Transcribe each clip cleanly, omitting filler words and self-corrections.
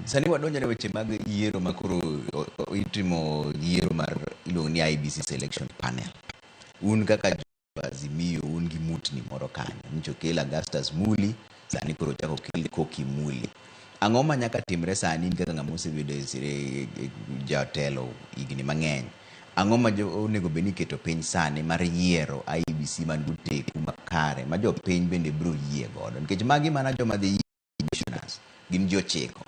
Sani wadonjo e weche mag yiero makoro itimo yiero mar iluongo ni IBC selection panel. Un kaka Azimio un gi mutni moro kanyo. Nyocha okel Augustus Muli, sani koro chako okel Koki Muli. Ang'o ma nyaka timre sani kaka ng'ama osebedo e jatelo higni mang'eny? Ang'o ma onego bed ni keto piny sani mar yiero IBC man goteku makare ma jopiny bende biro yie godo? Nikech magi mana joma dhi commissioners gin ji ochiko.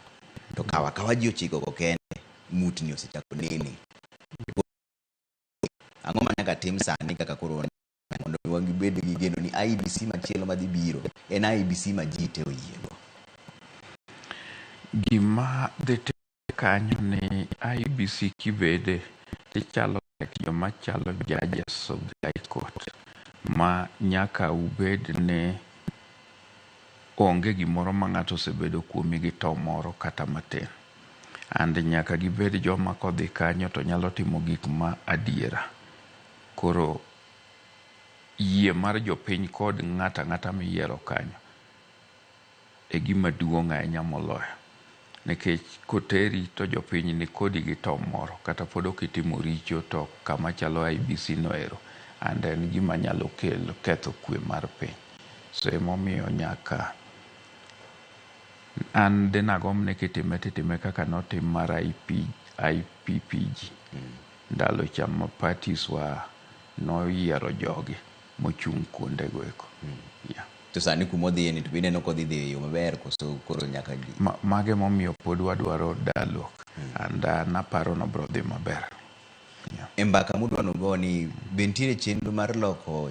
To kawa ji ochiko go kende mutni osechako nene. Ang'o ma nyaka tim sani kaka koro mondo wangi bed gi geno ni IBC machielo madhi biro en IBC ma ji te oyiego? Gima dhi kanyo ni IBC kibede ichalo joma chalo judges of the High Court ma nyaka ubed ne onge gimoro ma ng'ato osebedo kuomi gi to moro kata matin. And nyaka gibed joma kodhi kanyo to nyalo timo gik ma adiera. Koro yie mar jopiny kod ng'ata miyiero kanyo e gima duong' ahinya moloyo. Nikech koteri to jopiny ni kodi gi to moro kata pod okitimo richo to kama chalo IBC noero and en gima nyalo kelo ketho kwe mar piny. So emomiyo nyaka an denagom ne kitime kaka notim mar IPPG ndalo chama parties wa noyiero jogi mochung' kuonde go eko. Yeah. To sani kumodhi ni to bine no kodhi dhi yo maber koso koro nyaka ji mage momiyo pod wadwaro dialogue and naparo no bro dhi maber. Yeah. Embaka mudwano go ni bentiere chenro mar loko